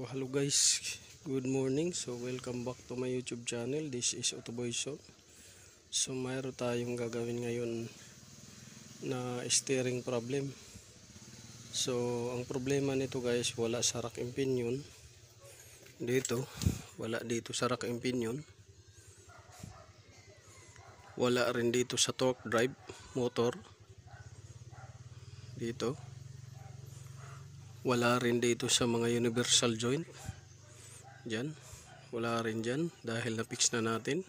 Hello guys, good morning. So welcome back to my YouTube channel. This is Otoboy Show. So mayroon tayong gagawin ngayon na steering problem. So ang problema nito guys, wala sa rack and pinion dito, wala dito sa rack and pinion, wala rin dito sa torque drive motor dito, wala rin dito sa mga universal joint dyan, wala rin dyan dahil na-fix na natin.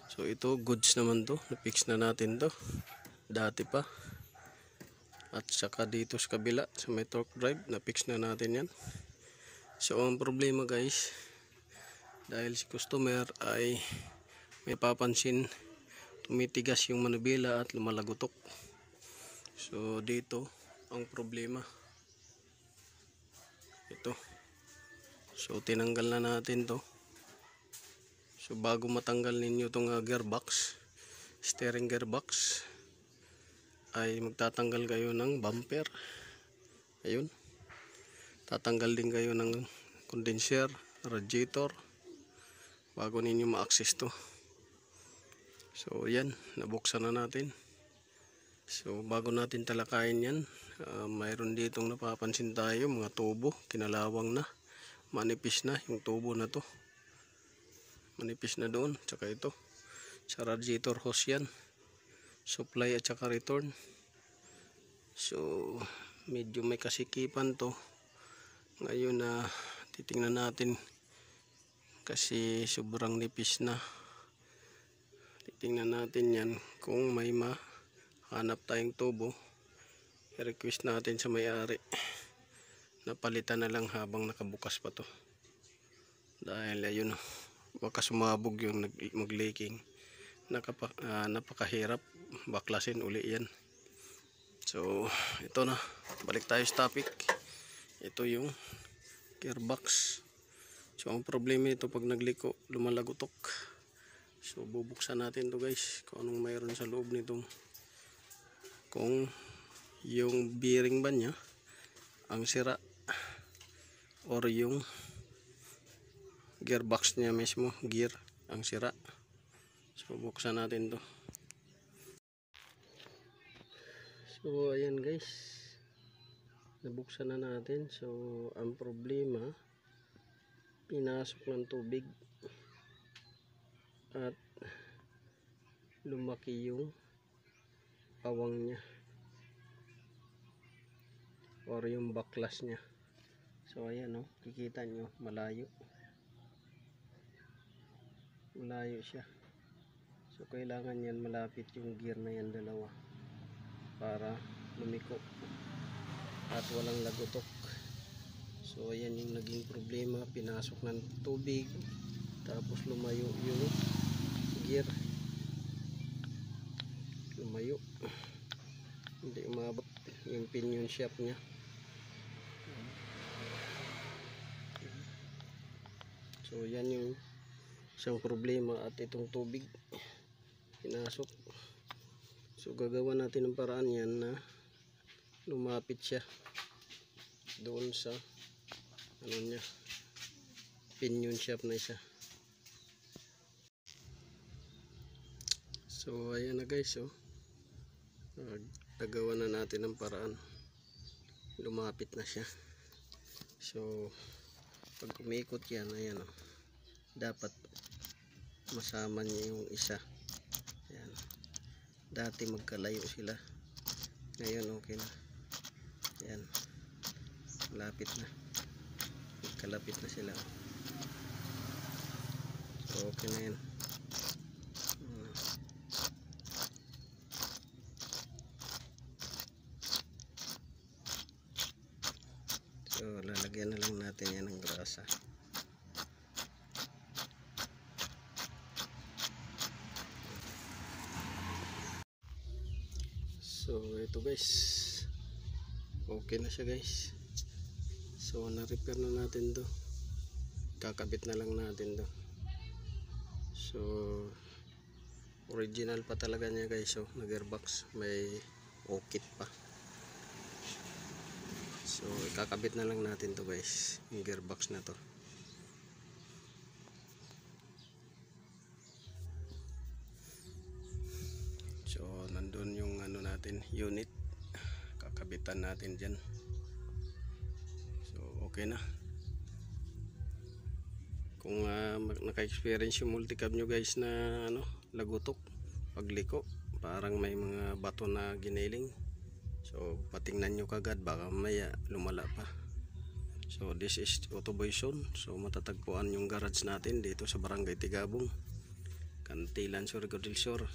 So ito goods naman to, na-fix na natin to dati pa. At saka dito sa kabila sa may torque drive, na-fix na natin yan. So ang problema guys, dahil si customer ay may papansin tumitigas yung manubila at lumalagotok. So dito ang problema ito. So tinanggal na natin to. So bago matanggal ninyo itong gearbox, steering gearbox, ay magtatanggal kayo ng bumper. Ayun, tatanggal din kayo ng condenser, radiator bago ninyo ma-access to. So yan, nabuksan na natin. So bago natin talakayin yan, mayroon ditong napapansin tayo mga tubo, kinalawang na, manipis na yung tubo na to, manipis na doon. Tsaka ito sa radiator hose yan, supply at saka return. So medyo may kasikipan to ngayon na titingnan natin kasi sobrang nipis na. Titingnan natin yan kung may hanap tayong tubo, i-request natin sa may-ari na palitan na lang habang nakabukas pa to, dahil ayun, baka sumabog yung mag-leaking. Napakahirap baklasin uli yan. So ito na, balik tayo sa topic. Ito yung gearbox. So ang problema ito, pag nagliko lumalagotok. So bubuksan natin to guys, kung anong mayroon sa loob nitong, kung yung bearing ba niya ang sira or yung gearbox niya mismo, gear ang sira. So buksan natin to. So ayan guys, nabuksan na natin. So ang problema, pinasok ng tubig at lumaki yung awang niya or yung baklas niya. So ayan o, kikita nyo malayo siya. So kailangan yan malapit yung gear na yan dalawa para lumiko at walang lagotok. So ayan yung naging problema, pinasok ng tubig tapos lumayo yung gear, lumayo, hindi umabot yung pinion shaft nya. So yan yung isang problema, at itong tubig pinasok. So gagawa natin ng paraan yan na lumapit siya doon sa ano nya, pinion shaft na siya. So ayan na guys, nagawa na natin ng paraan, lumapit na siya. So pag umikot yan, ayan o, dapat masama niya yung isa. Ayan, dati magkalayo sila, ngayon okay na. Ayan, malapit na, magkalapit na sila. So okay na yan. So lalagyan na lang natin yan ng grasa. So ito guys, okay na siya guys. So na-repair na natin to, kakabit na lang natin to. So original pa talaga niya guys, so na gearbox, may okit pa. So ikakabit na lang natin to guys, yung gearbox na to. So nandun yung ano natin, unit, kakabitan natin dyan. So okay na. Kung naka-experience yung multicab nyo guys na ano, lagutok pagliko, parang may mga bato na giniling, so patingnan nyo kagad, baka maya lumala pa. So this is Autoboy Zone. So matatagpuan yung garage natin dito sa Barangay Tigabong, Cantilan, Surigao del Sur.